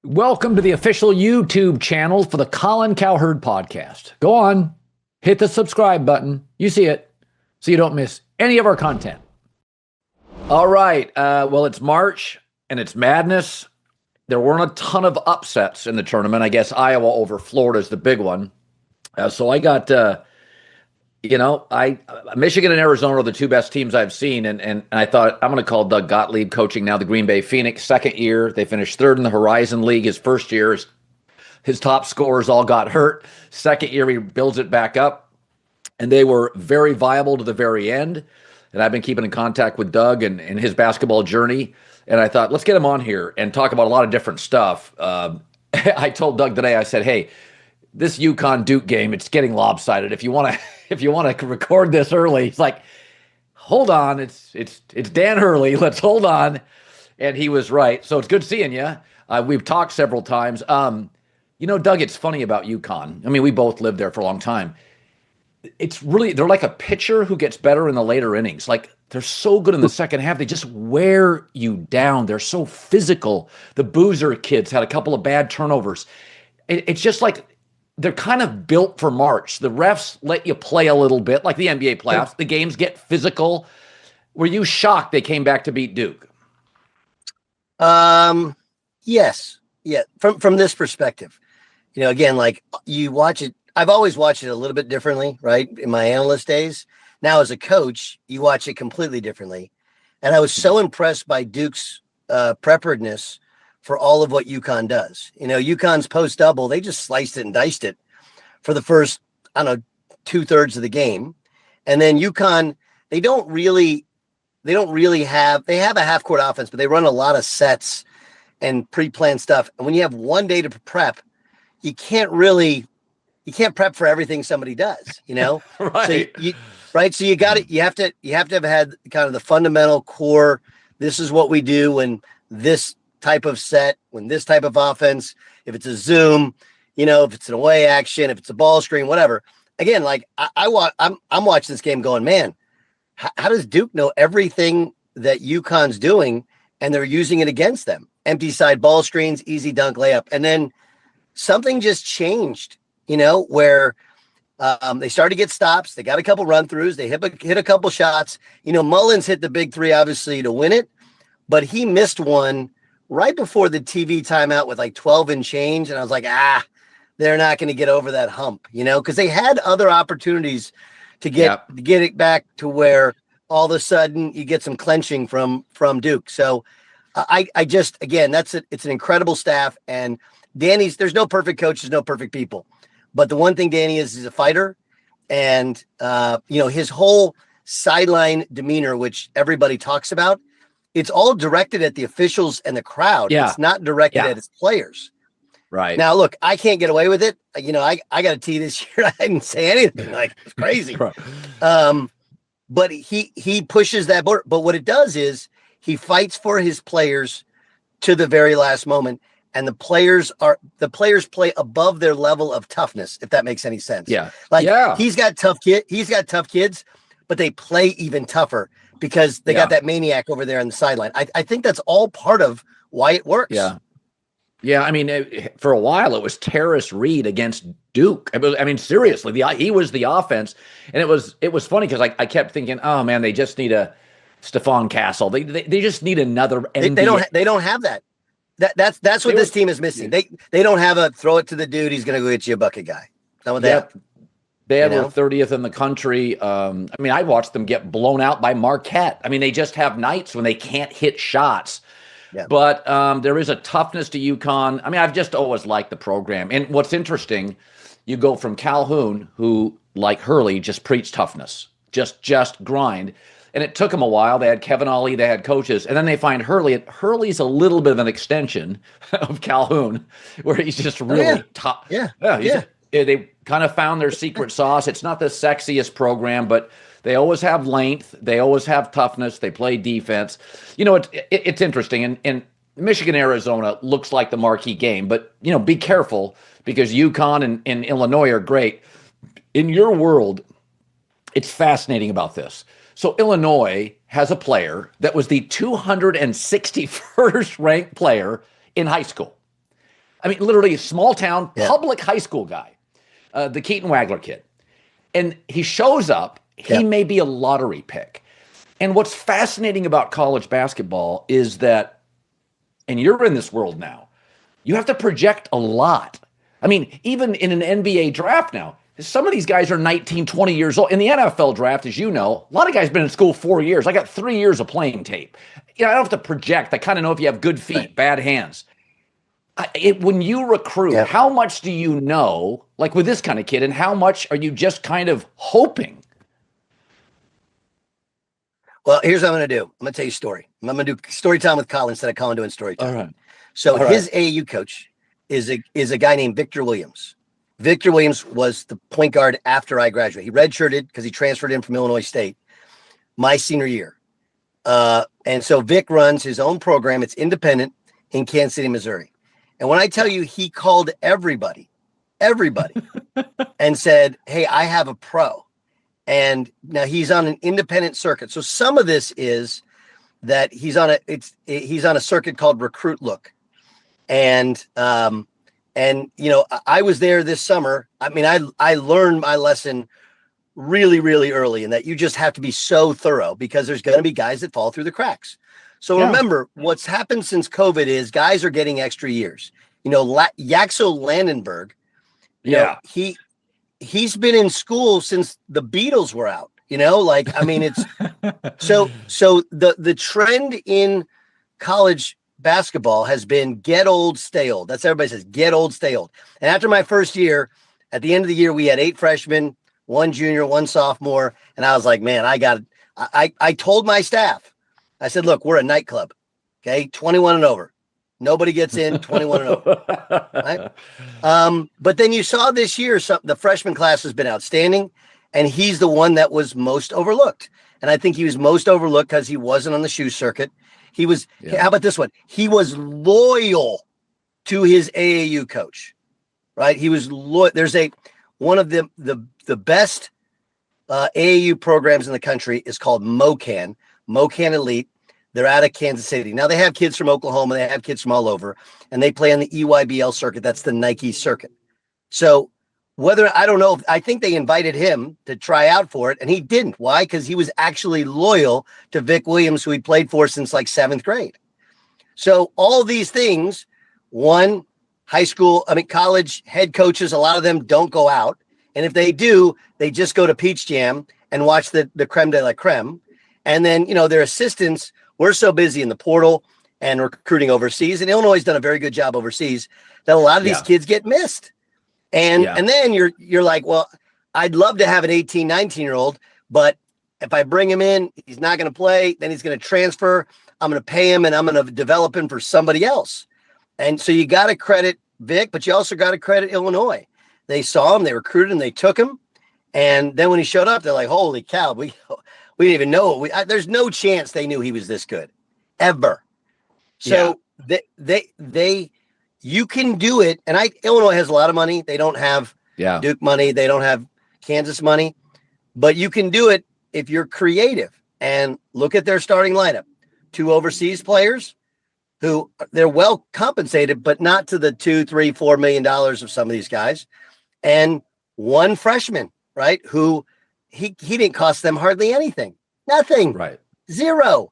Welcome to the official YouTube channel for the Colin Cowherd podcast. Go on, hit the subscribe button. You see it, so you don't miss any of our content. All right. Well, it's March and it's madness. There weren't a ton of upsets in the tournament. I guess Iowa over Florida is the big one. So I got, Michigan and Arizona are the two best teams I've seen. And I thought, I'm going to call Doug Gottlieb, coaching now the Green Bay Phoenix, second year. They finished third in the Horizon League. His first year, his top scorers all got hurt. Second year, he builds it back up. And they were very viable to the very end. And I've been keeping in contact with Doug and his basketball journey. And I thought, let's get him on here and talk about a lot of different stuff. I told Doug today, I said, hey, this UConn-Duke game, it's getting lopsided. If you want to record this early, he's like, hold on, it's Dan Hurley. Let's hold on. And he was right. So it's good seeing you. We've talked several times. Doug, it's funny about UConn. I mean, we both lived there for a long time. It's really, they're like a pitcher who gets better in the later innings. Like, they're so good in the second half. They just wear you down. They're so physical. The Boozer kids had a couple of bad turnovers. It's just like, they're kind of built for March. The refs let you play a little bit, like the NBA playoffs. The games get physical. Were you shocked they came back to beat Duke? Yes. Yeah. From this perspective, again, like you watch it, I've always watched it a little bit differently, right? In my analyst days. Now, as a coach, you watch it completely differently. And I was so impressed by Duke's preparedness for all of what UConn does. UConn's post-double, they just sliced it and diced it for the first, 2/3 of the game. And then UConn, they have a half-court offense, but they run a lot of sets and pre-planned stuff. And when you have one day to prep, you can't prep for everything somebody does, Right. So you have to have had kind of the fundamental core. This is what we do when this type of set, when this type of offense, if it's a zoom, if it's an away action, if it's a ball screen, whatever. Again, like I'm watching this game going, man, how does Duke know everything that UConn's doing and they're using it against them? Empty side ball screens, easy dunk layup. And then something just changed, where they started to get stops. They got a couple run throughs. They hit a couple shots. Mullins hit the big three, obviously, to win it, but he missed one right before the TV timeout with like 12 and change. And I was like, they're not going to get over that hump, because they had other opportunities to get it back to where all of a sudden you get some clenching from Duke. So I just, again, it's an incredible staff. And there's no perfect coach, there's no perfect people. But the one thing Danny is a fighter. And, his whole sideline demeanor, which everybody talks about, it's all directed at the officials and the crowd. Yeah. It's not directed at his players. Right. Now, look, I can't get away with it. I got a tee this year. I didn't say anything. Like, it's crazy. Right. But he pushes that border. But what it does is he fights for his players to the very last moment. And the players play above their level of toughness, if that makes any sense. Yeah. He's got tough kids, but they play even tougher because they got that maniac over there on the sideline. I think that's all part of why it works. Yeah. Yeah. I mean, for a while it was Terrace Reed against Duke. Seriously, he was the offense. And it was funny because I kept thinking, oh man, they just need a Stephon Castle. They just need another NBA. They don't have that. That's what this team is missing. They don't have a throw it to the dude. He's going to go get you a bucket guy. Not what they have. They were 30th in the country. I watched them get blown out by Marquette. They just have nights when they can't hit shots. Yeah. But there is a toughness to UConn. I've just always liked the program. And what's interesting, you go from Calhoun, who, like Hurley, just preached toughness, just grind. And it took them a while. They had Kevin Ollie, they had coaches, and then they find Hurley. Hurley's a little bit of an extension of Calhoun, where he's just really tough. They kind of found their secret sauce. It's not the sexiest program, but they always have length. They always have toughness. They play defense. It's interesting. And Michigan, Arizona looks like the marquee game, but be careful because UConn and Illinois are great. In your world, it's fascinating about this. So Illinois has a player that was the 261st ranked player in high school. I mean, literally a small town Yeah. public high school guy, the Keaton Wagler kid. And he shows up, he may be a lottery pick. And what's fascinating about college basketball is that, and you're in this world now, you have to project a lot. I mean, even in an NBA draft now, some of these guys are 19, 20 years old. In the NFL draft, as you know, a lot of guys been in school 4 years. I got 3 years of playing tape. You know, I don't have to project. I kind of know if you have good feet, bad hands. When you recruit, how much do you know, like with this kind of kid, and how much are you just kind of hoping? Well, here's what I'm going to do. I'm going to tell you a story. I'm going to do story time with Colin instead of Colin doing story time. All right. So his AAU coach is a guy named Victor Williams. Victor Williams was the point guard after I graduated. He redshirted because he transferred in from Illinois State my senior year. And so Vic runs his own program. It's independent in Kansas City, Missouri. And when I tell you, he called everybody and said, hey, I have a pro. And now he's on an independent circuit. So some of this is that he's on a circuit called Recruit Look. And you know, I was there this summer. I mean, I learned my lesson really, really early in that you just have to be so thorough because there's going to be guys that fall through the cracks. So remember, what's happened since COVID is guys are getting extra years. You know, Yaxo Landenberg, you know, he's been in school since the Beatles were out. You know, like, I mean, it's so the trend in college basketball has been get old, stay old. That's everybody says, get old, stay old. And after my first year, at the end of the year, we had 8 freshmen, 1 junior, 1 sophomore. And I was like, man, I told my staff, I said, look, we're a nightclub. Okay. 21 and over. Nobody gets in 21 and over. Right? But then you saw this year, the freshman class has been outstanding. And he's the one that was most overlooked. And I think he was most overlooked because he wasn't on the shoe circuit. He was, how about this one? He was loyal to his AAU coach, right? He was loyal. There's one of the best AAU programs in the country is called MoCan Elite. They're out of Kansas City. Now they have kids from Oklahoma. They have kids from all over, and they play on the EYBL circuit. That's the Nike circuit. So I don't know, I think they invited him to try out for it, and he didn't. Why? Because he was actually loyal to Vic Williams, who he played for since like 7th grade. So all these things, college head coaches, a lot of them don't go out. And if they do, they just go to Peach Jam and watch the creme de la creme. And then, you know, their assistants, we're so busy in the portal and recruiting overseas. And Illinois has done a very good job overseas that a lot of these kids get missed. And then you're like, well, I'd love to have an 18, 19-year-old, but if I bring him in, he's not going to play. Then he's going to transfer. I'm going to pay him and I'm going to develop him for somebody else. And so you got to credit Vic, but you also got to credit Illinois. They saw him, they recruited him, they took him. And then when he showed up, they're like, holy cow, we didn't even know. There's no chance they knew he was this good ever. So you can do it. And Illinois has a lot of money. They don't have Duke money. They don't have Kansas money, but you can do it if you're creative. And look at their starting lineup. 2 overseas players who they're well compensated, but not to the $2, $3, $4 million of some of these guys. And 1 freshman, right? Who he didn't cost them hardly anything. Nothing. Right. 0.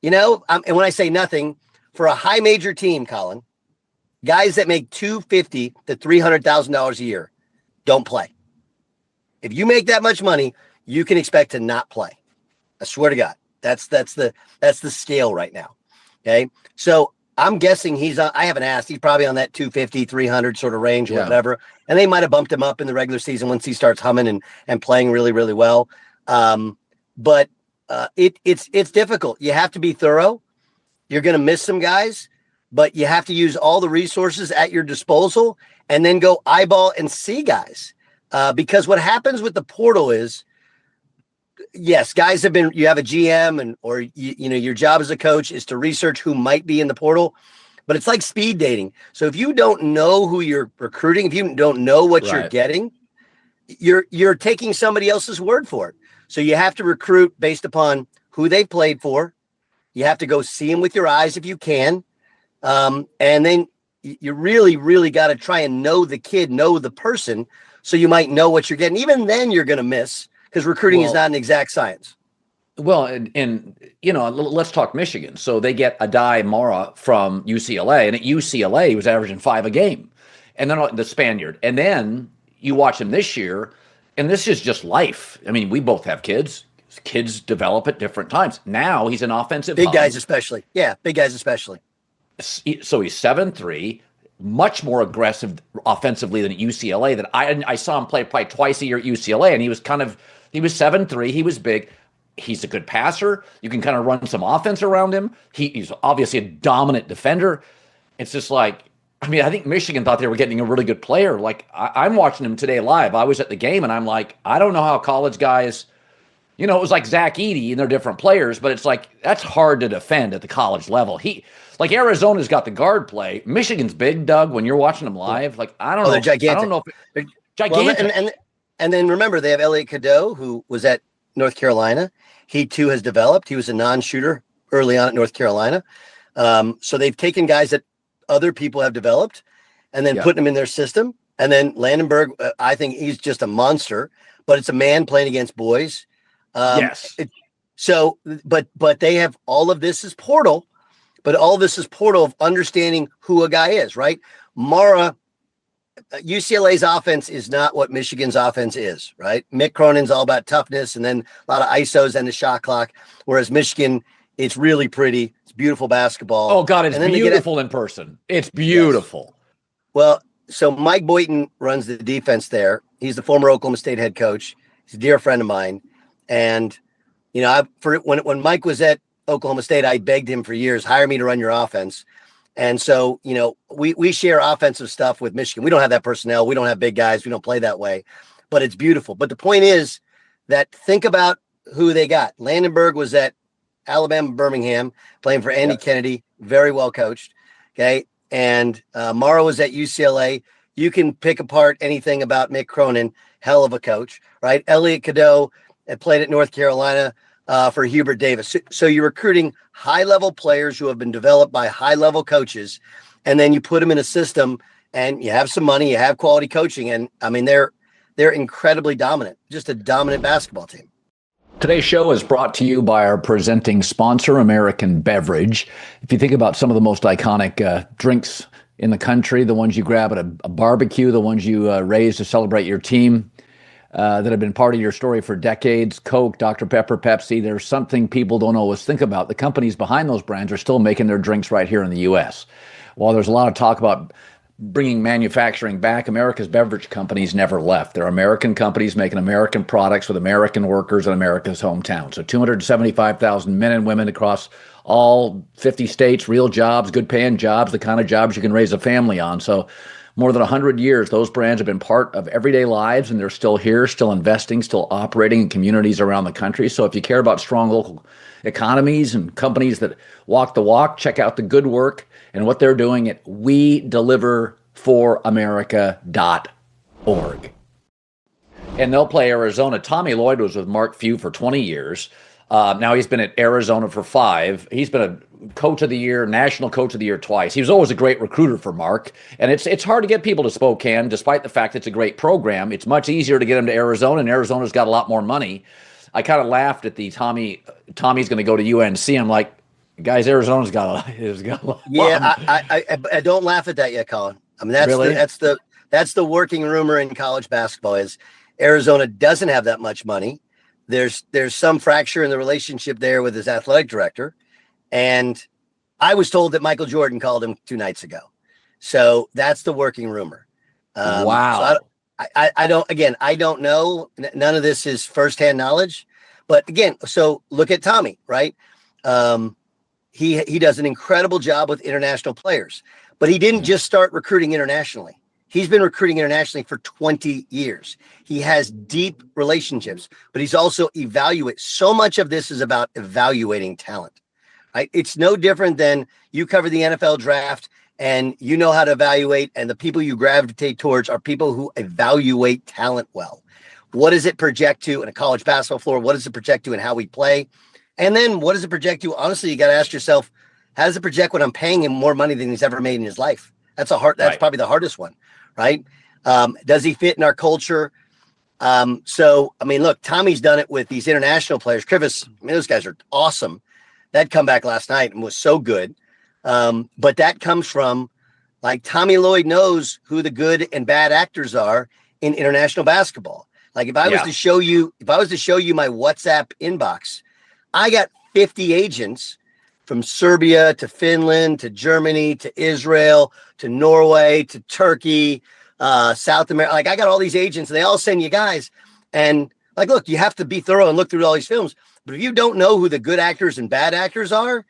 You know, and when I say nothing, for a high major team, Colin, guys that make $250,000 to $300,000 a year don't play. If you make that much money, you can expect to not play. I swear to God, that's the scale right now. Okay, so I'm guessing I haven't asked. He's probably on that 250, 300 sort of range, or whatever. And they might have bumped him up in the regular season once he starts humming and playing really, really well. But it's difficult. You have to be thorough. You're going to miss some guys, but you have to use all the resources at your disposal and then go eyeball and see guys. Because what happens with the portal is, yes, guys you have a GM or your job as a coach is to research who might be in the portal, but it's like speed dating. So if you don't know who you're recruiting, if you don't know what you're getting, you're taking somebody else's word for it. So you have to recruit based upon who they've played for. You have to go see them with your eyes if you can. And then you really, really got to try and know the kid, know the person, so you might know what you're getting. Even then, you're going to miss because recruiting is not an exact science. Well, and let's talk Michigan. So they get Adai Mara from UCLA, and at UCLA he was averaging 5 a game, and then the Spaniard, and then you watch him this year, and this is just life. I mean, we both have kids. Kids develop at different times. Now he's an offensive big guys, especially. Yeah, big guys, especially. So he's 7'3", much more aggressive offensively than at UCLA. That I saw him play probably twice a year at UCLA, and he was 7'3", he was big. He's a good passer. You can kind of run some offense around him. He's obviously a dominant defender. It's just like, I mean, I think Michigan thought they were getting a really good player. Like, I'm watching him today live. I was at the game, and I'm like, I don't know how college guys, it was like Zach Edey, and they're different players, but it's like, that's hard to defend at the college level. Like Arizona's got the guard play. Michigan's big, Doug, when you're watching them live. Like, I don't know. They're gigantic. I don't know if they're gigantic. Well, and then remember, they have Elliot Cadeau, who was at North Carolina. He too has developed. He was a non-shooter early on at North Carolina. So they've taken guys that other people have developed and then putting them in their system. And then Landenberg, I think he's just a monster, but it's a man playing against boys. Yes. But they have all of this is portal, but all this is portal of understanding who a guy is, right? Mara, UCLA's offense is not what Michigan's offense is, right? Mick Cronin's all about toughness and then a lot of ISOs and the shot clock, whereas Michigan, it's really pretty. It's beautiful basketball. Oh, God, it's beautiful in person. It's beautiful. Yes. Well, so Mike Boynton runs the defense there. He's the former Oklahoma State head coach. He's a dear friend of mine. And, when Mike was at Oklahoma State, I begged him for years, hire me to run your offense. And so, we share offensive stuff with Michigan. We don't have that personnel. We don't have big guys. We don't play that way, but it's beautiful. But the point is that think about who they got. Landenberg was at Alabama, Birmingham, playing for Andy Kennedy, very well coached. Okay. And Mara was at UCLA. You can pick apart anything about Mick Cronin, hell of a coach, right? Elliot Cadeau had played at North Carolina for Hubert Davis. So you're recruiting high-level players who have been developed by high-level coaches, and then you put them in a system, and you have some money, you have quality coaching, and I mean they're incredibly dominant, just a dominant basketball team. Today's show is brought to you by our presenting sponsor, American Beverage. If you think about some of the most iconic drinks in the country, the ones you grab at a barbecue, the ones you raise to celebrate your team, that have been part of your story for decades, Coke, Dr. Pepper, Pepsi, there's something people don't always think about. The companies behind those brands are still making their drinks right here in the U.S. While there's a lot of talk about bringing manufacturing back, America's beverage companies never left. They're American companies making American products with American workers in America's hometown. So 275,000 men and women across all 50 states, real jobs, good paying jobs, the kind of jobs you can raise a family on. So more than 100 years, those brands have been part of everyday lives, and they're still here, still investing, still operating in communities around the country. So if you care about strong local economies and companies that walk the walk, check out the good work and what they're doing at wedeliverforamerica.org. And they'll play Arizona. Tommy Lloyd was with Mark Few for 20 years. Now he's been at Arizona for 5. He's been a coach of the year, national coach of the year twice. He was always a great recruiter for Mark. And it's hard to get people to Spokane, despite the fact it's a great program. It's much easier to get them to Arizona, and Arizona's got a lot more money. I kind of laughed at the Tommy's going to go to UNC. I'm like, guys, Arizona's got a lot. Yeah, I don't laugh at that yet, Colin. I mean, that's the working rumor in college basketball is Arizona doesn't have that much money. There's some fracture in the relationship there with his athletic director. And I was told that Michael Jordan called him 2 nights ago. So that's the working rumor. Wow. So I don't know. None of this is firsthand knowledge. But again, so look at Tommy, right? He does an incredible job with international players. But he didn't just start recruiting internationally. He's been recruiting internationally for 20 years. He has deep relationships, but he's also so much of this is about evaluating talent. Right? It's no different than you cover the NFL draft and you know how to evaluate, and the people you gravitate towards are people who evaluate talent well. What does it project to in a college basketball floor? What does it project to in how we play? And then what does it project to? Honestly, you got to ask yourself, how does it project when I'm paying him more money than he's ever made in his life That's probably the hardest one, right? Does he fit in our culture? So, I mean, look, Tommy's done it with these international players. Krivis, I mean, those guys are awesome. That comeback last night and was so good. But that comes from, like, Tommy Lloyd knows who the good and bad actors are in international basketball. Like, if I was to show you my WhatsApp inbox, I got 50 agents from Serbia to Finland to Germany to Israel to Norway to Turkey, South America. Like, I got all these agents and they all send you guys. And like, look, you have to be thorough and look through all these films. But if you don't know who the good actors and bad actors are,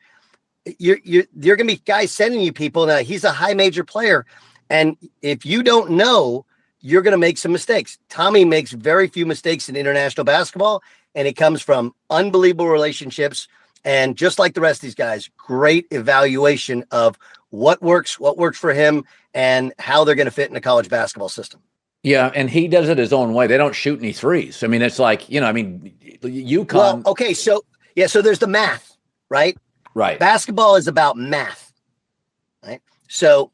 you're going to be guys sending you people. Now, he's a high major player. And if you don't know, you're going to make some mistakes. Tommy makes very few mistakes in international basketball, and it comes from unbelievable relationships. And just like the rest of these guys, great evaluation of what works for him and how they're going to fit in the college basketball system. Yeah, and he does it his own way. They don't shoot any threes. I mean, it's like, UConn. Well, okay, so there's the math, right? Right. Basketball is about math, right? So,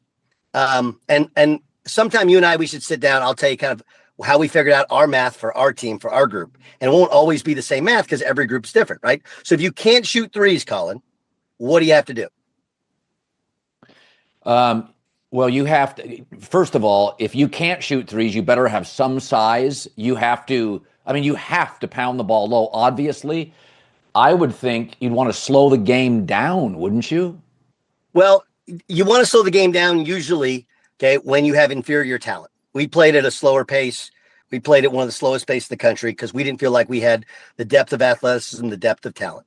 and sometime you and I, we should sit down. I'll tell you kind of how we figured out our math for our team, for our group. And it won't always be the same math because every group's different, right? So if you can't shoot threes, Colin, what do you have to do? Well, you have to, first of all, if you can't shoot threes, you better have some size. You have to pound the ball low, obviously. I would think you'd want to slow the game down, wouldn't you? Well, you want to slow the game down usually, okay, when you have inferior talent. We played at a slower pace. We played at one of the slowest pace in the country because we didn't feel like we had the depth of athleticism, the depth of talent.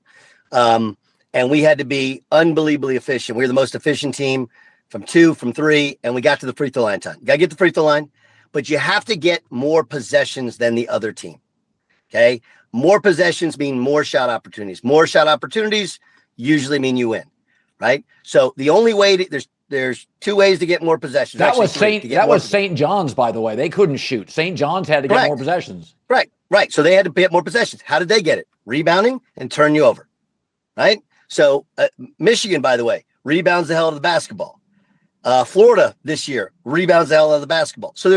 And we had to be unbelievably efficient. We were the most efficient team from 2, from 3, and we got to the free throw line time. You got to get the free throw line, but you have to get more possessions than the other team, okay? More possessions mean more shot opportunities. More shot opportunities usually mean you win, right? So the only way there's 2 ways to get more possessions. That was St. John's, by the way. They couldn't shoot. St. John's had to get more possessions. Right. So they had to get more possessions. How did they get it? Rebounding and turn you over, right? So Michigan, by the way, rebounds the hell out of the basketball. Florida this year rebounds the hell out of the basketball. So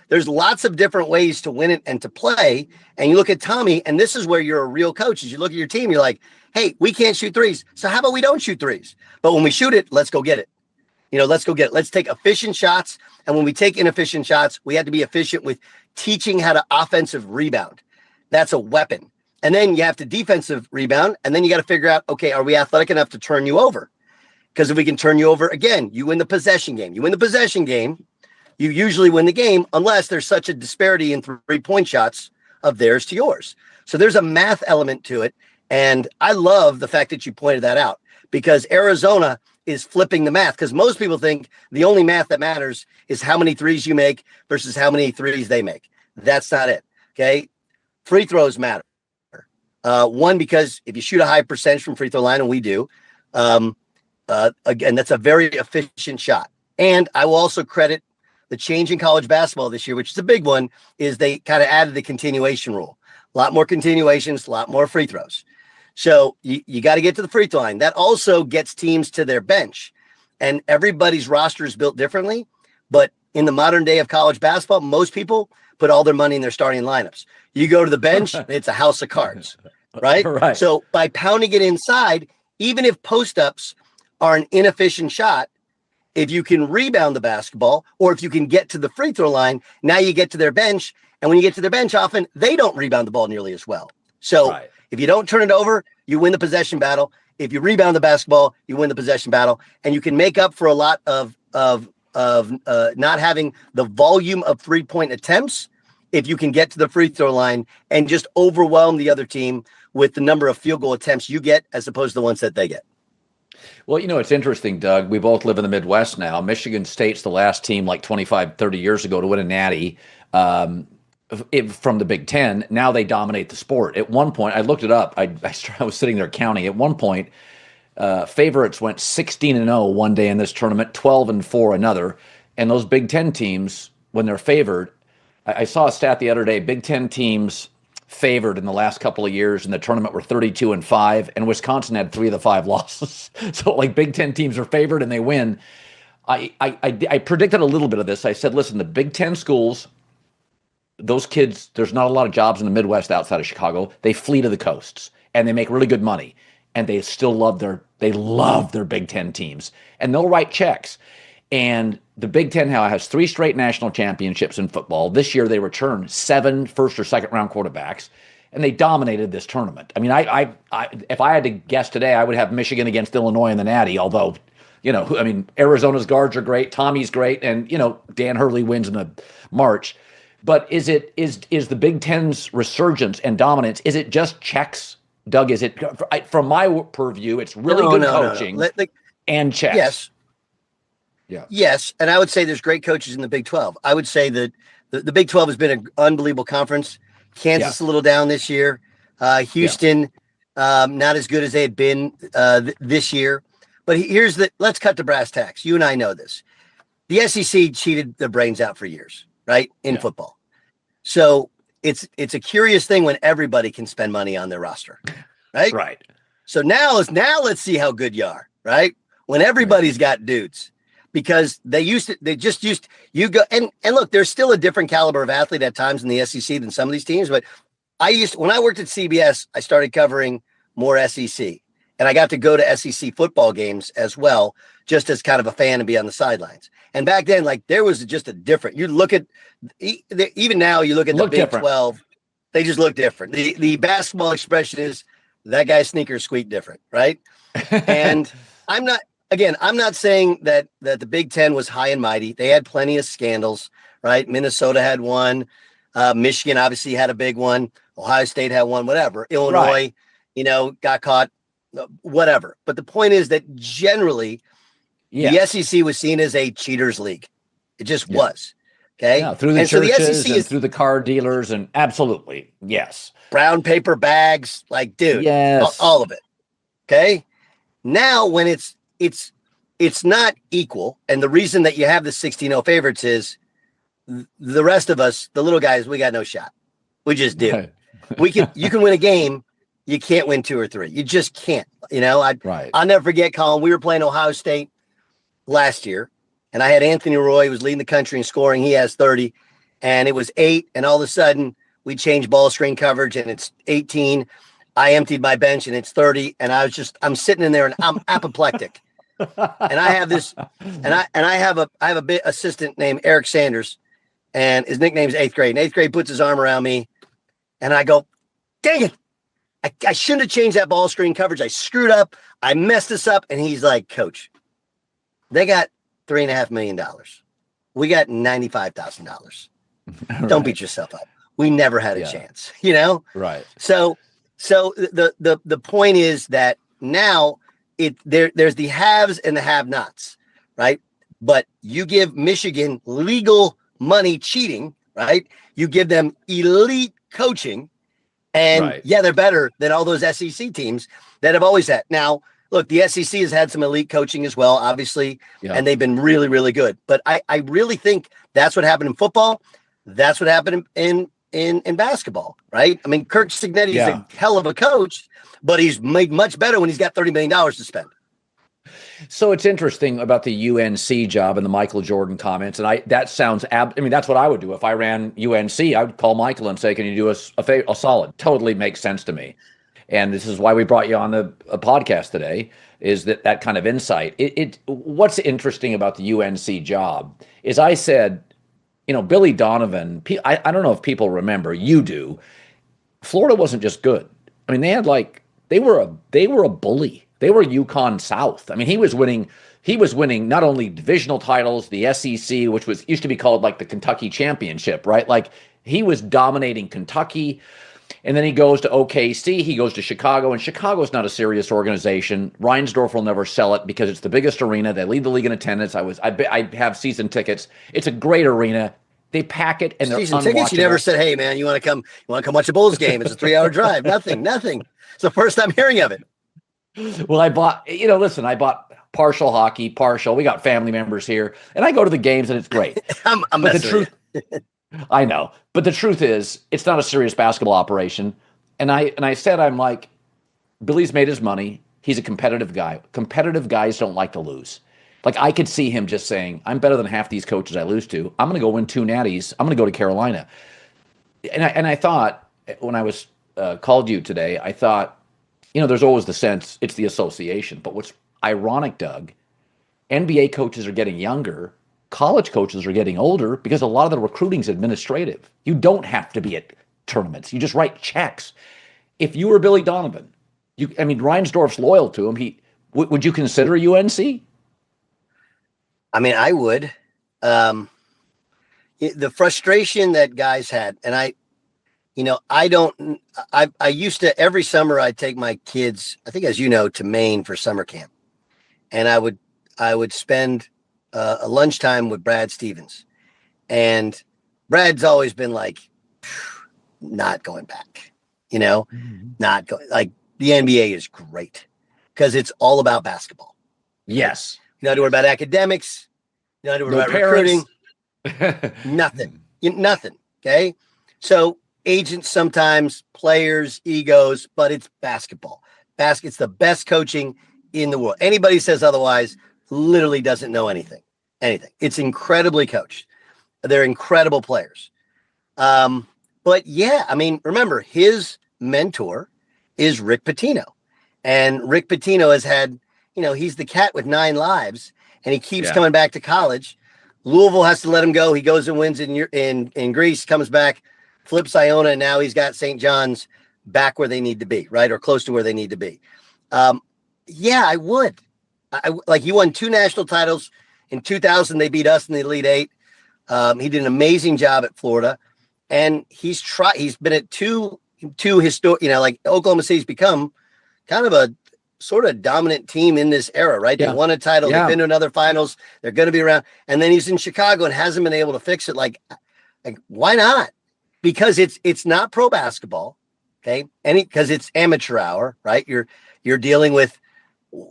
there's lots of different ways to win it and to play. And you look at Tommy, and this is where you're a real coach. As you look at your team, you're like, hey, we can't shoot threes. So how about we don't shoot threes? But when we shoot it, let's go get it. Let's go get it. Let's take efficient shots. And when we take inefficient shots, we have to be efficient with teaching how to offensive rebound. That's a weapon. And then you have to defensive rebound. And then you got to figure out, okay, are we athletic enough to turn you over? Because if we can turn you over, again, you win the possession game. You win the possession game, you usually win the game unless there's such a disparity in 3-point shots of theirs to yours. So there's a math element to it. And I love the fact that you pointed that out because Arizona is flipping the math because most people think the only math that matters is how many threes you make versus how many threes they make. That's not it. Okay. Free throws matter. One, because if you shoot a high percentage from free throw line, and we do, again, that's a very efficient shot. And I will also credit the change in college basketball this year, which is a big one, is they kind of added the continuation rule. A lot more continuations, a lot more free throws. So you got to get to the free throw line. That also gets teams to their bench. And everybody's roster is built differently. But in the modern day of college basketball, most people put all their money in their starting lineups. You go to the bench, it's a house of cards, right? Right. So by pounding it inside, even if post-ups are an inefficient shot, if you can rebound the basketball or if you can get to the free throw line, now you get to their bench. And when you get to their bench, often they don't rebound the ball nearly as well. So if you don't turn it over, you win the possession battle. If you rebound the basketball, you win the possession battle. And you can make up for a lot of not having the volume of 3-point attempts if you can get to the free throw line and just overwhelm the other team with the number of field goal attempts you get as opposed to the ones that they get. Well, it's interesting, Doug. We both live in the Midwest now. Michigan State's the last team like 25, 30 years ago to win a natty from the Big Ten. Now they dominate the sport. At one point, I looked it up. I was sitting there counting. At one point, favorites went 16-0 one day in this tournament, 12-4 another. And those Big Ten teams, when they're favored, I saw a stat the other day, Big Ten teams favored in the last couple of years in the tournament were 32-5, and Wisconsin had 3 of the 5 losses. So like Big Ten teams are favored and they win. I predicted a little bit of this. I said, listen, the Big Ten schools, those kids, there's not a lot of jobs in the Midwest outside of Chicago. They flee to the coasts and they make really good money. And they still love their Big Ten teams. And they'll write checks. And the Big Ten now has 3 straight national championships in football. This year they returned 7 first or second round quarterbacks, and they dominated this tournament. I mean, I if I had to guess today, I would have Michigan against Illinois in the Natty, although, I mean, Arizona's guards are great, Tommy's great, and, Dan Hurley wins in the March. But is the Big Ten's resurgence and dominance, is it just checks, Doug? Is it, from my purview, it's really good coaching and checks? Yes. Yeah. Yes, and I would say there's great coaches in the Big 12. I would say that the Big 12 has been an unbelievable conference. Kansas a little down this year. Houston, not as good as they had been this year. But let's cut to brass tacks. You and I know this. The SEC cheated the brains out for years, right, in football. So it's a curious thing when everybody can spend money on their roster, right? Right. So now let's see how good you are, right? When everybody's got dudes. Because you go and look, there's still a different caliber of athlete at times in the SEC than some of these teams. But when I worked at CBS, I started covering more SEC, and I got to go to SEC football games as well, just as kind of a fan and be on the sidelines. And back then, like, there was just a different. You look at even now, you look at the Big 12, they just look different. The basketball expression is that guy's sneakers squeak different, right? And I'm not saying that the Big Ten was high and mighty. They had plenty of scandals, right? Minnesota had one. Michigan obviously had a big one. Ohio State had one, whatever. Illinois, got caught, whatever. But the point is that generally the SEC was seen as a cheaters league. It just was. Okay. Yeah, through the churches and through the car dealers, and absolutely. Yes. Brown paper bags, like, dude, all of it. Okay. Now when it's not equal. And the reason that you have the 16-0 favorites is the rest of us, the little guys, we got no shot. We just do. You can win a game. You can't win 2 or 3. You just can't, I'll never forget, Colin, we were playing Ohio State last year, and I had Anthony Roy, who was leading the country in scoring. He has 30, and it was 8. And all of a sudden we changed ball screen coverage and it's 18. I emptied my bench and it's 30. And I'm sitting in there and I'm apoplectic. And I have this, and I have a bit assistant named Eric Sanders, and his nickname is 8th grade. And 8th grade puts his arm around me, and I go, dang it. I shouldn't have changed that ball screen coverage. I screwed up. I messed this up. And he's like, Coach, they got $3.5 million. We got $95,000. Don't beat yourself up. We never had a chance, Right. So the point is that now there's the haves and the have-nots, right? But you give Michigan legal money cheating, right? You give them elite coaching, and they're better than all those SEC teams that have always had. Now, look, the SEC has had some elite coaching as well, obviously, and they've been really, really good. But I really think that's what happened in football. That's what happened in basketball, right? I mean, Kirk Cignetti is a hell of a coach, but he's made much better when he's got $30 million to spend. So it's interesting about the UNC job and the Michael Jordan comments. And that's what I would do. If I ran UNC, I would call Michael and say, can you do us a solid? Totally makes sense to me. And this is why we brought you on a podcast today, is that kind of insight. What's interesting about the UNC job is I said, Billy Donovan, I don't know if people remember, you do. Florida wasn't just good. I mean, they were a bully. They were UConn South. I mean, he was winning not only divisional titles, the SEC, which used to be called like the Kentucky Championship, right? Like, he was dominating Kentucky. And then he goes to OKC, he goes to Chicago, and Chicago's not a serious organization. Reinsdorf will never sell it because it's the biggest arena. They lead the league in attendance. I have season tickets. It's a great arena. They pack it, and they're season tickets. You never said, "Hey, man, you want to come watch a Bulls game? It's a 3-hour drive." Nothing. It's the first time hearing of it. Well, I bought partial hockey, partial. We got family members here, and I go to the games, and it's great. I'm messing with you. I know, but the truth is, it's not a serious basketball operation. And I said, I'm like, Billy's made his money. He's a competitive guy. Competitive guys don't like to lose. Like I could see him just saying, "I'm better than half these coaches I lose to. I'm going to go win 2 natties. I'm going to go to Carolina." And I thought when I was called you today, I thought, there's always the sense it's the association. But what's ironic, Doug, NBA coaches are getting younger, college coaches are getting older because a lot of the recruiting is administrative. You don't have to be at tournaments. You just write checks. If you were Billy Donovan, Reinsdorf's loyal to him. Would you consider UNC? I mean, I would. The frustration that guys had, and I used to, every summer I'd take my kids, I think, as you know, to Maine for summer camp. And I would spend a lunchtime with Brad Stevens. And Brad's always been like, not going back, not going, like, the NBA is great because it's all about basketball. Yes. You don't have to worry about academics. You don't have to worry about recruiting. Nothing. Nothing. Okay. So agents sometimes, players, egos, but it's basketball. It's the best coaching in the world. Anybody says otherwise literally doesn't know anything. It's incredibly coached. They're incredible players. But yeah, I mean, remember, his mentor is Rick Pitino. And Rick Pitino has had, he's the cat with 9 lives, and he keeps coming back to college. Louisville has to let him go. He goes and wins in Greece, comes back, flips Iona, and now he's got St. John's back where they need to be, right? Or close to where they need to be. Yeah, I would. Like, he won 2 national titles. In 2000, they beat us in the Elite 8. He did an amazing job at Florida. And he's been at two historic, like Oklahoma City's become kind of a sort of dominant team in this era, right? They won a title. They've been to another finals. They're going to be around. And then he's in Chicago and hasn't been able to fix it. Like why not? Because it's not pro basketball. Okay. Because it's amateur hour, right? You're dealing with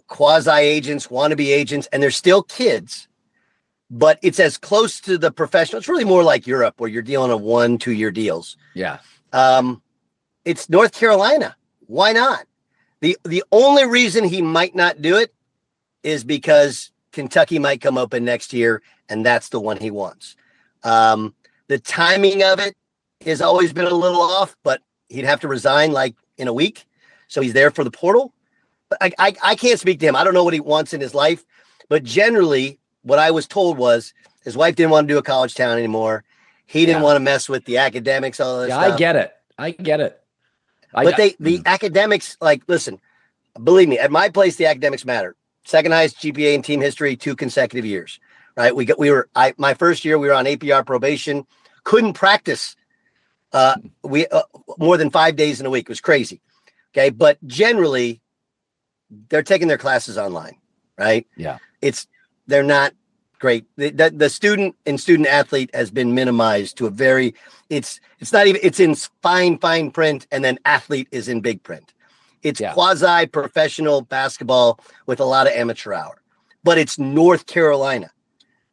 quasi agents, wannabe agents, and they're still kids, but it's as close to the professional. It's really more like Europe where you're dealing on 1-2 year deals. Yeah. It's North Carolina. Why not? The only reason he might not do it is because Kentucky might come open next year, and that's the one he wants. The timing of it has always been a little off, but he'd have to resign like in a week. So he's there for the portal. But I can't speak to him. I don't know what he wants in his life. But generally, what I was told was his wife didn't want to do a college town anymore. He didn't want to mess with the academics, all this stuff. I get it. But the academics, like, listen, believe me, at my place, the academics matter. Second highest GPA in team history, 2 consecutive years, right? My first year, we were on APR probation, couldn't practice more than 5 days in a week. It was crazy. Okay. But generally, they're taking their classes online, right? Yeah. They're not great. The student and student athlete has been minimized to a very, it's not even, it's in fine print, and then athlete is in big print. It's quasi professional basketball with a lot of amateur hour, but it's North Carolina,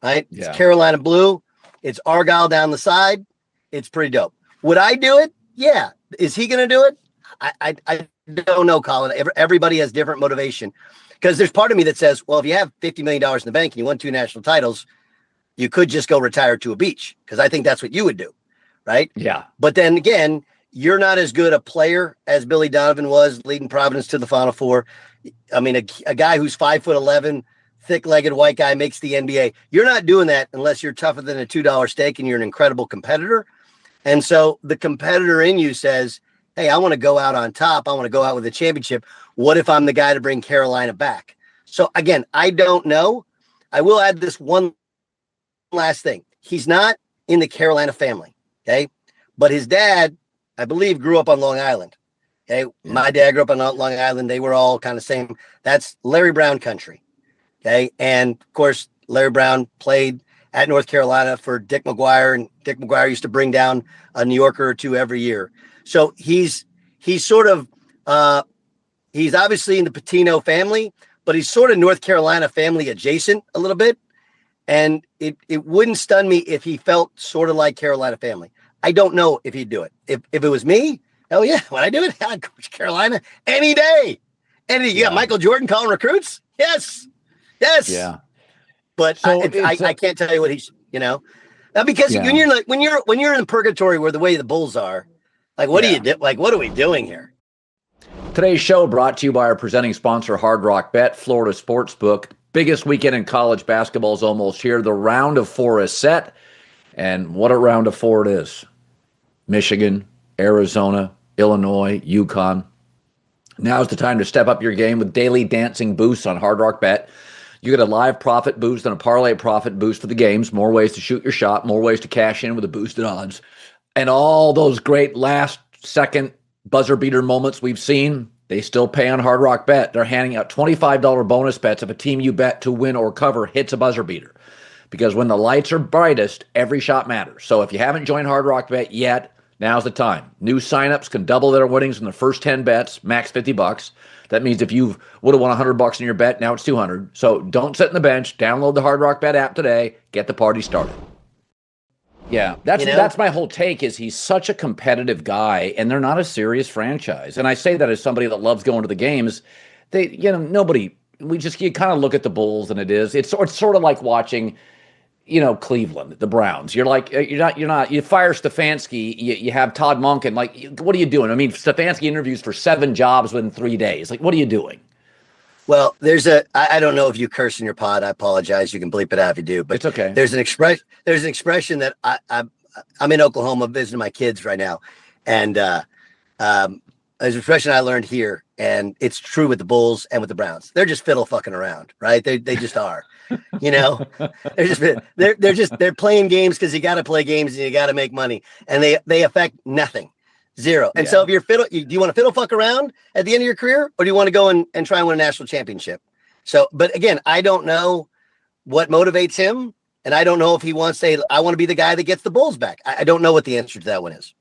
right? Yeah. It's Carolina blue. It's Argyle down the side. It's pretty dope. Would I do it? Yeah. Is he going to do it? I don't know, Colin. Everybody has different motivation, because there's part of me that says, well, if you have $50 million in the bank and you won 2 national titles, you could just go retire to a beach, because I think that's what you would do, right? Yeah. But then again, you're not as good a player as Billy Donovan was, leading Providence to the Final Four. I mean, a guy who's 5'11", thick-legged white guy makes the NBA. You're not doing that unless you're tougher than a $2 steak and you're an incredible competitor. And so the competitor in you says, hey, I want to go out on top. I want to go out with a championship. What if I'm the guy to bring Carolina back? So again, I don't know. I will add this one last thing. He's not in the Carolina family. Okay. But his dad, I believe, grew up on Long Island. Okay. Yeah. My dad grew up on Long Island. They were all kind of same. That's Larry Brown country. Okay. And of course, Larry Brown played at North Carolina for Dick McGuire, and Dick McGuire used to bring down a New Yorker or two every year. So he's sort of, he's obviously in the Pitino family, but he's sort of North Carolina family adjacent a little bit. And it wouldn't stun me if he felt sort of like Carolina family. I don't know if he'd do it. If it was me, hell yeah, when I do it, I'd coach Carolina any day. You got Michael Jordan calling recruits? Yes. Yeah. But So I can't tell you what he's, now because Yeah. when you're in purgatory where the way the Bulls are, like, what do you do? Like, what are we doing here? Today's show brought to you by our presenting sponsor, Hard Rock Bet, Florida Sportsbook. Biggest weekend in college basketball is almost here. The round of 4 is set. And what a round of 4 it is. Michigan, Arizona, Illinois, UConn. Now's the time to step up your game with daily dancing boosts on Hard Rock Bet. You get a live profit boost and a parlay profit boost for the games. More ways to shoot your shot, more ways to cash in with the boosted odds. And all those great last-second buzzer beater moments we've seen, they still pay on Hard Rock Bet. They're handing out $25 bonus bets if a team you bet to win or cover hits a buzzer beater. Because when the lights are brightest, every shot matters. So if you haven't joined Hard Rock Bet yet, now's the time. New signups can double their winnings in the first 10 bets, max $50. That means if you would have won $100 in your bet, now it's $200. So don't sit on the bench. Download the Hard Rock Bet app today. Get the party started. Yeah, that's my whole take. Is he's such a competitive guy, and they're not a serious franchise. And I say that as somebody that loves going to the games. Nobody. You kind of look at the Bulls, and it's sort of like watching, Cleveland, the Browns. You're like, you fire Stefanski, you have Todd Monken. Like, what are you doing? I mean, Stefanski interviews for 7 jobs within 3 days. Like, what are you doing? Well, I don't know if you curse in your pod. I apologize. You can bleep it out if you do, but it's okay. There's an expression that I'm in Oklahoma visiting my kids right now. And, there's an expression I learned here, and it's true with the Bulls and with the Browns. They're just fiddle fucking around, right? They just are, they're playing games because you got to play games and you got to make money, and they affect nothing. Zero. And so if you're do you want to fiddle fuck around at the end of your career, or do you want to go and try and win a national championship? So, but again, I don't know what motivates him. And I don't know if he wants to say, I want to be the guy that gets the Bulls back. I don't know what the answer to that one is.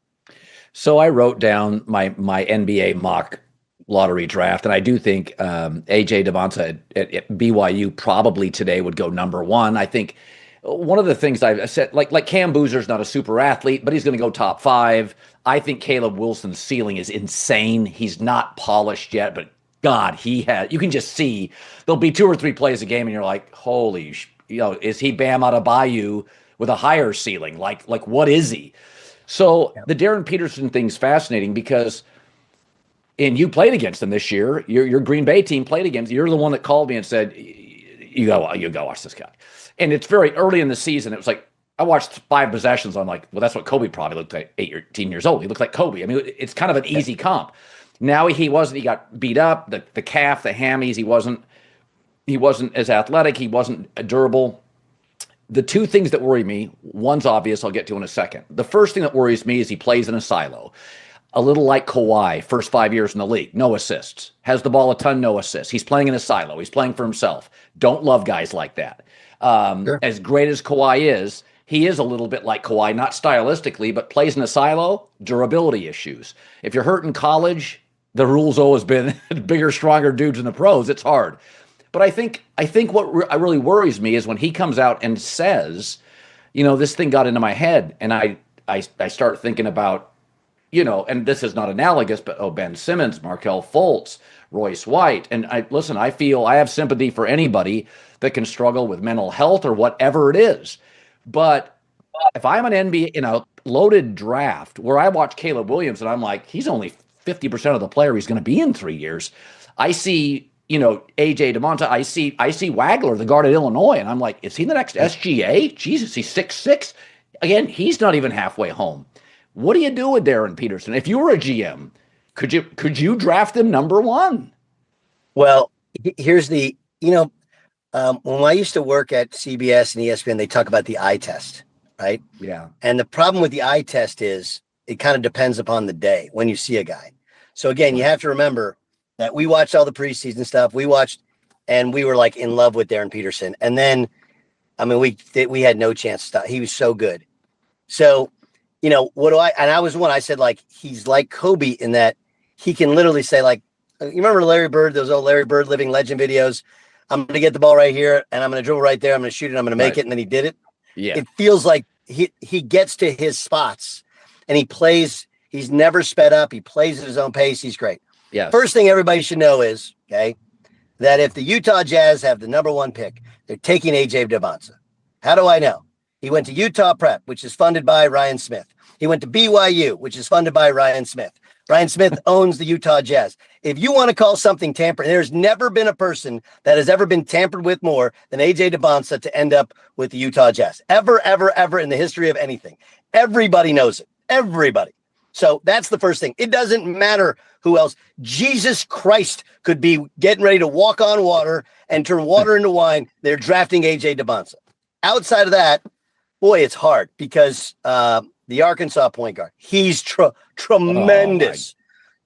So I wrote down my NBA mock lottery draft, and I do think A.J. Devonta at BYU probably today would go number 1. I think one of the things I said, like Cam Boozer's not a super athlete, but he's going to go top 5. I think Caleb Wilson's ceiling is insane. He's not polished yet, but God, you can just see there'll be 2 or 3 plays a game, and you're like, holy, is he Bam Adebayo with a higher ceiling? Like what is he? So the Darren Peterson thing's fascinating because, and you played against him this year. Your Green Bay team played against. You're the one that called me and said, "You go watch this guy." And it's very early in the season. It was like I watched 5 possessions. I'm like, well, that's what Kobe probably looked like 18 years old. He looked like Kobe. I mean, it's kind of an easy comp. Now he wasn't. He got beat up. The calf, the hammies. He wasn't as athletic. He wasn't durable. The 2 things that worry me, one's obvious, I'll get to in a second. The first thing that worries me is he plays in a silo. A little like Kawhi, first 5 years in the league, no assists. Has the ball a ton, no assists. He's playing in a silo. He's playing for himself. Don't love guys like that. Sure. As great as Kawhi is, he is a little bit like Kawhi, not stylistically, but plays in a silo, durability issues. If you're hurt in college, the rule's always been bigger, stronger dudes in the pros. It's hard. But I think what really worries me is when he comes out and says, this thing got into my head, and I start thinking about, and this is not analogous, but Ben Simmons, Markelle Fultz, Royce White, and I feel I have sympathy for anybody that can struggle with mental health or whatever it is. But if I'm an NBA in a loaded draft where I watch Caleb Williams and I'm like, he's only 50% of the player he's going to be in 3 years, I see. A.J. Devonta, I see Wagler, the guard at Illinois, and I'm like, is he the next SGA? Jesus, he's 6'6". Again, he's not even halfway home. What do you do with Darren Peterson? If you were a GM, could you draft him number 1? Well, here's the, when I used to work at CBS and ESPN, they talk about the eye test, right? Yeah. And the problem with the eye test is it kind of depends upon the day when you see a guy. So again, you have to remember that we watched all the preseason stuff. We watched, and we were like in love with Darren Peterson. And then, I mean, we had no chance to stop. He was so good. So, what do I was one, I said, like, he's like Kobe in that he can literally say, like, you remember Larry Bird, those old Larry Bird Living Legend videos? I'm going to get the ball right here and I'm going to dribble right there. I'm going to shoot it. I'm going to make it. And then he did it. Yeah. It feels like he gets to his spots and he plays. He's never sped up. He plays at his own pace. He's great. Yeah. First thing everybody should know is, that if the Utah Jazz have the number 1 pick, They're taking AJ DeBonsa. How do I know? He went to Utah Prep, which is funded by Ryan Smith. He went to BYU, which is funded by Ryan Smith. Ryan Smith owns the Utah Jazz. If you want to call something tampered, there's never been a person that has ever been tampered with more than AJ DeBonsa to end up with the Utah Jazz. Ever in the history of anything. Everybody knows it. Everybody. So that's the first thing. It doesn't matter who else. Jesus Christ could be getting ready to walk on water and turn water into wine. They're drafting AJ DeBonsa. Outside of that, boy, it's hard because the Arkansas point guard, he's tremendous.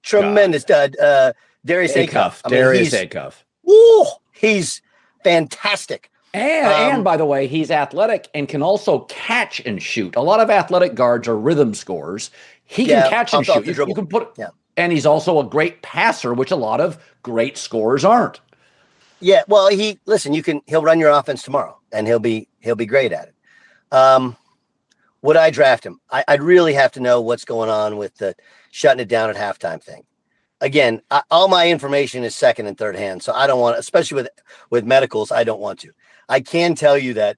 Tremendous. Darius Acuff. Darius Acuff. Woo, he's fantastic. And by the way, he's athletic and can also catch and shoot. A lot of athletic guards are rhythm scorers. He can catch and shoot. You can put, and he's also a great passer, which a lot of great scorers aren't. Yeah, well, he'll run your offense tomorrow, and he'll be great at it. Would I draft him? I'd really have to know what's going on with the shutting it down at halftime thing. Again, all my information is second and third hand, so I don't want, especially with medicals, I don't want to. I can tell you that,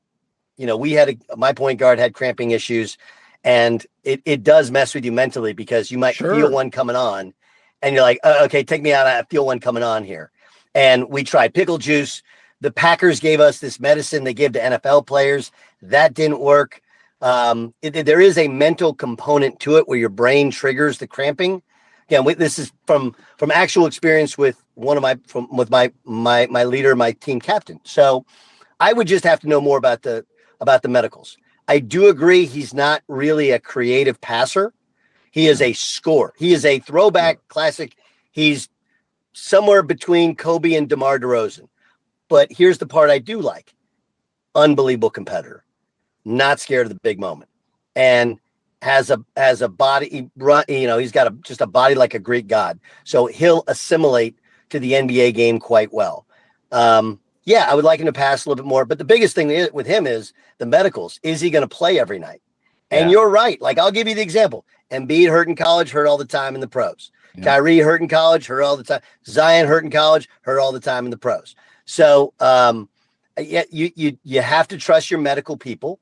my point guard had cramping issues, and it does mess with you mentally because you might feel one coming on, and you're like, okay, take me out. I feel one coming on here. And we tried pickle juice. The Packers gave us this medicine they give to NFL players. That didn't work. There is a mental component to it where your brain triggers the cramping. Again, this is from actual experience with my leader, my team captain. So I would just have to know more about the medicals. I do agree he's not really a creative passer. He is a scorer. He is a throwback classic. He's somewhere between Kobe and DeMar DeRozan. But here's the part I do like. Unbelievable competitor. Not scared of the big moment. And has a body, he's got just a body like a Greek god. So he'll assimilate to the NBA game quite well. I would like him to pass a little bit more. But the biggest thing with him is the medicals. Is he going to play every night? And you're right. Like, I'll give you the example. Embiid hurt in college, hurt all the time in the pros. Yeah. Kyrie hurt in college, hurt all the time. Zion hurt in college, hurt all the time in the pros. So you have to trust your medical people,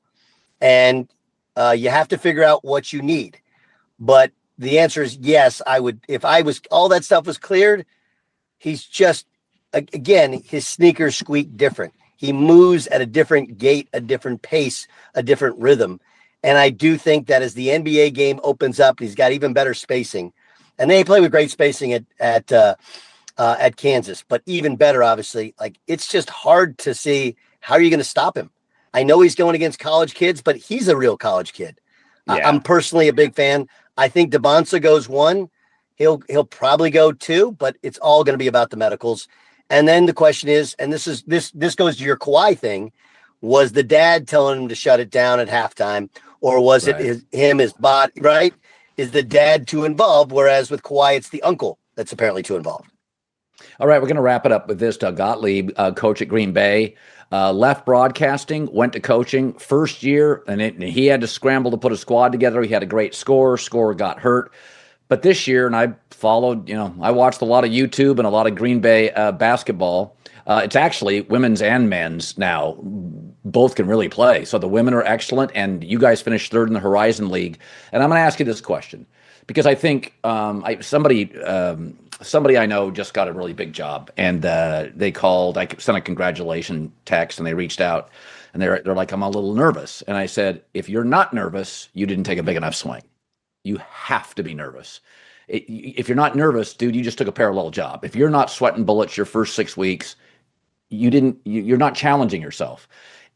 and you have to figure out what you need. But the answer is yes, I would. If all that stuff was cleared, he's just, again, his sneakers squeak different. He moves at a different gait, a different pace, a different rhythm. And I do think that as the NBA game opens up, he's got even better spacing. And they play with great spacing at Kansas, but even better, obviously. Like, it's just hard to see how are you going to stop him. I know he's going against college kids, but he's a real college kid. Yeah. I'm personally a big fan. I think DeBonsa goes 1. He'll probably go 2, but it's all going to be about the medicals. And then the question is, and this goes to your Kawhi thing, was the dad telling him to shut it down at halftime, or was it his body, right? Is the dad too involved? Whereas with Kawhi, it's the uncle that's apparently too involved. All right, we're going to wrap it up with this. Doug Gottlieb, coach at Green Bay, left broadcasting, went to coaching, first year, and he had to scramble to put a squad together. He had a great scorer got hurt. But this year, and I followed, I watched a lot of YouTube and a lot of Green Bay basketball. It's actually women's and men's now. Both can really play. So the women are excellent, and you guys finished third in the Horizon League. And I'm going to ask you this question because I think somebody I know just got a really big job, and they called. I sent a congratulation text, and they reached out, and they're like, I'm a little nervous. And I said, if you're not nervous, you didn't take a big enough swing. You have to be nervous. If you're not nervous, dude, you just took a parallel job. If you're not sweating bullets your first 6 weeks, you're not challenging yourself.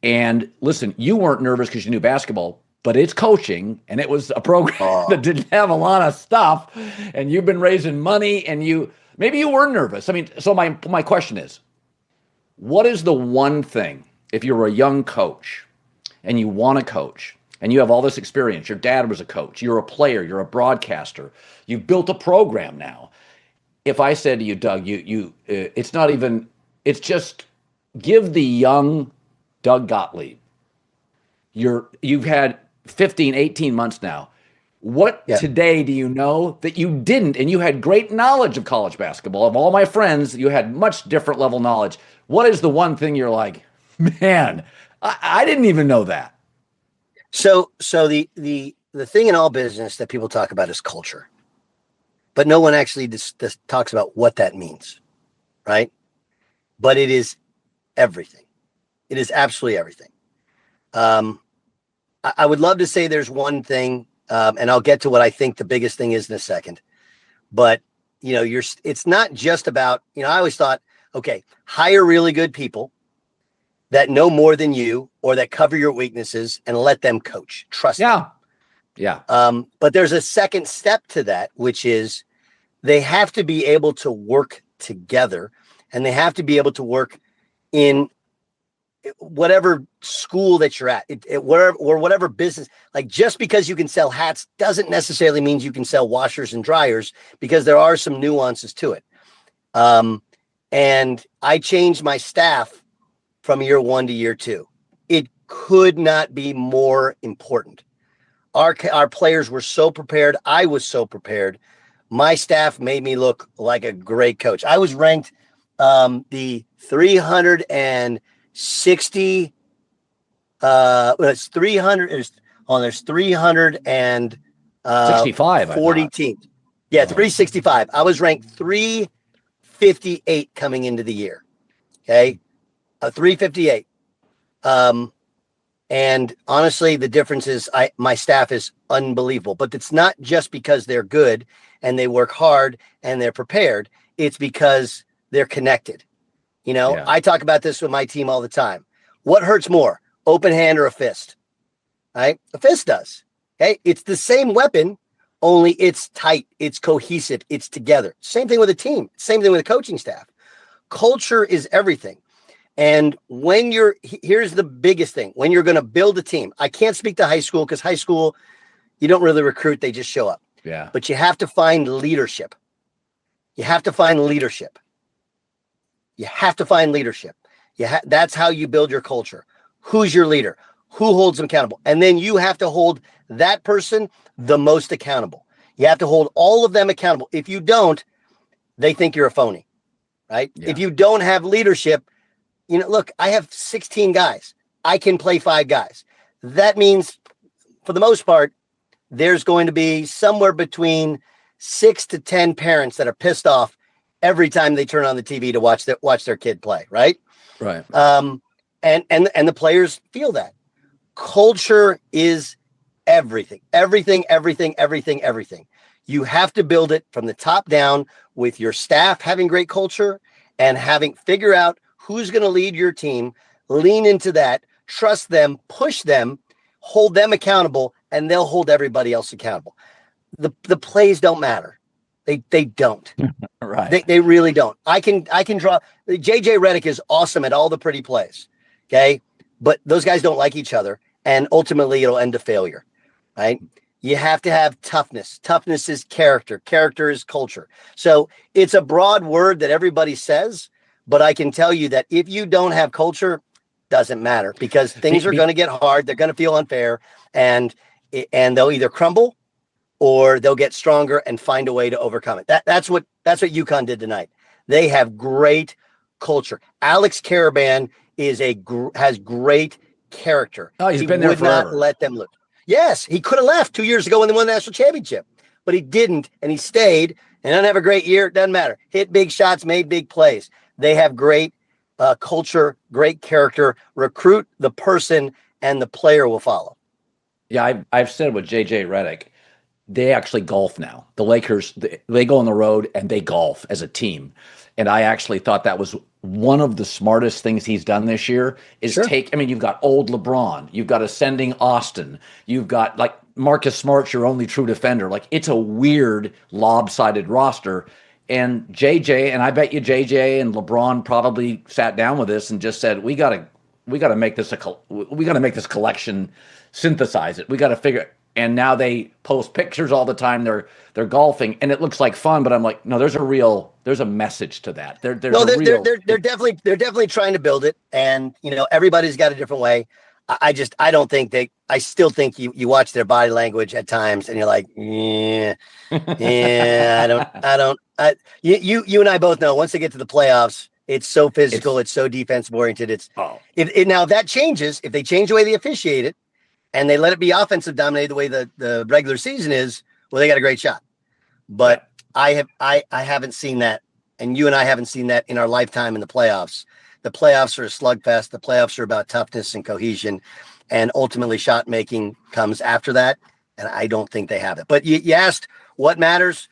And listen, you weren't nervous because you knew basketball, but it's coaching, and it was a program that didn't have a lot of stuff, and you've been raising money, and maybe you were nervous. I mean, so my question is, what is the one thing, if you're a young coach and you want to coach, and you have all this experience, your dad was a coach, you're a player, you're a broadcaster, you've built a program now. If I said to you, Doug, it's just give the young Doug Gottlieb, you've had 15, 18 months now. What today do you know that you didn't? And you had great knowledge of college basketball. Of all my friends, you had much different level knowledge. What is the one thing you're like, Man, I didn't even know that. So the thing in all business that people talk about is culture, but no one actually just talks about what that means, right? But it is everything. It is absolutely everything. I would love to say there's one thing, and I'll get to what I think the biggest thing is in a second. But it's not just about, I always thought, okay, hire really good people that know more than you or that cover your weaknesses and let them coach. Trust them. Yeah. But there's a second step to that, which is they have to be able to work together, and they have to be able to work in whatever school that you're at, whatever business. Like, just because you can sell hats doesn't necessarily mean you can sell washers and dryers, because there are some nuances to it. And I changed my staff from year 1 to year 2. It could not be more important. Our players were so prepared. I was so prepared. My staff made me look like a great coach. I was ranked the 360. It's 300. There's 365. 40 teams. Yeah, 365. I was ranked 358 coming into the year. Okay, 358. And honestly, the difference is my staff is unbelievable. But it's not just because they're good and they work hard and they're prepared. It's because they're connected. I talk about this with my team all the time. What hurts more, open hand or a fist? Right? A fist does. Okay. It's the same weapon, only it's tight, it's cohesive, it's together. Same thing with a team. Same thing with a coaching staff. Culture is everything. And here's the biggest thing, when you're going to build a team, I can't speak to high school, because high school, you don't really recruit. They just show up. Yeah. But you have to find leadership. That's how you build your culture. Who's your leader? Who holds them accountable? And then you have to hold that person the most accountable. You have to hold all of them accountable. If you don't, they think you're a phony, right? Yeah. If you don't have leadership, look, I have 16 guys. I can play 5 guys. That means, for the most part, there's going to be somewhere between 6 to 10 parents that are pissed off every time they turn on the TV to watch their kid play, right? Right. And the players feel that. Culture is everything. You have to build it from the top down, with your staff having great culture and figure out who's going to lead your team, lean into that, trust them, push them, hold them accountable, and they'll hold everybody else accountable. The plays don't matter. They don't. Right. They really don't. I can draw. JJ Redick is awesome at all the pretty plays. Okay. But those guys don't like each other, and ultimately it'll end to failure. Right. You have to have toughness. Toughness is character. Character is culture. So it's a broad word that everybody says, but I can tell you that if you don't have culture, doesn't matter, because things are going to get hard. They're going to feel unfair, and they'll either crumble or they'll get stronger and find a way to overcome it. That's what UConn did tonight. They have great culture. Alex Caravan has great character. Oh, he's been there forever. Not let them look. Yes, he could have left 2 years ago when they won the national championship, but he didn't, and he stayed. And doesn't have a great year. It doesn't matter. Hit big shots, made big plays. They have great culture, great character. Recruit the person, and the player will follow. Yeah, I've said with JJ Redick, they actually golf now. The Lakers, they go on the road and they golf as a team. And I actually thought that was one of the smartest things he's done this year is you've got old LeBron, you've got ascending Austin, you've got like Marcus Smart's your only true defender. Like, it's a weird lopsided roster. And JJ, and I bet you JJ and LeBron probably sat down with this and just said, we got to make this collection, synthesize it. We got to figure it. And now they post pictures all the time. They're golfing, and it looks like fun. But I'm like, no, there's a message to that. They're definitely trying to build it, and everybody's got a different way. I still think you watch their body language at times, and you're like, you and I both know once they get to the playoffs, It's so physical. It's so defensive oriented. Now if that changes, if they change the way they officiate it and they let it be offensive dominated the way the regular season is, well, they got a great shot. But I haven't seen that. And you and I haven't seen that in our lifetime in the playoffs. The playoffs are a slugfest. The playoffs are about toughness and cohesion. And ultimately shot making comes after that. And I don't think they have it. But you asked what matters.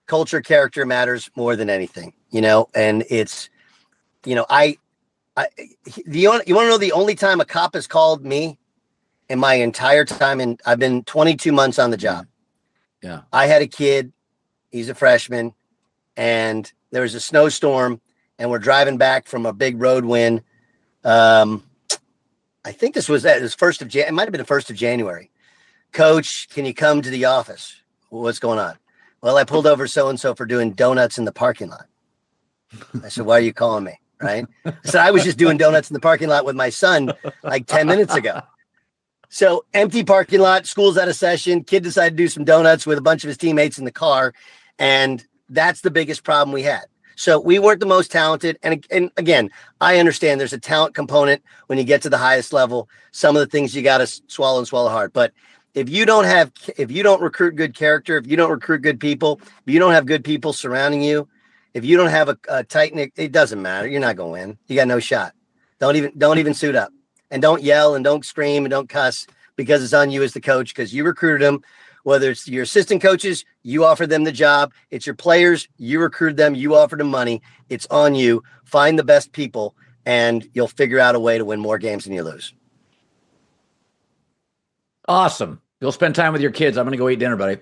Culture, character matters more than anything, and it's, you want to know the only time a cop has called me in my entire time, and I've been 22 months on the job. Yeah. I had a kid, he's a freshman, and there was a snowstorm, and we're driving back from a big road win. I think it was first of January. It might have been the 1st of January. Coach, can you come to the office? What's going on? Well, I pulled over so-and-so for doing donuts in the parking lot. I said, why are you calling me? Right? I said, I was just doing donuts in the parking lot with my son like 10 minutes ago. So empty parking lot, school's out of session. Kid decided to do some donuts with a bunch of his teammates in the car. And that's the biggest problem we had. So we weren't the most talented. And again, I understand there's a talent component when you get to the highest level. Some of the things you got to swallow hard. But if you don't recruit good character, if you don't recruit good people, if you don't have good people surrounding you, if you don't have a tight knit, it doesn't matter. You're not going to win. You got no shot. Don't even suit up, and don't yell and don't scream and don't cuss, because it's on you as the coach, because you recruited them. Whether it's your assistant coaches, you offered them the job. It's your players, you recruited them, you offered them money. It's on you. Find the best people, and you'll figure out a way to win more games than you lose. Awesome. You'll spend time with your kids. I'm going to go eat dinner, buddy.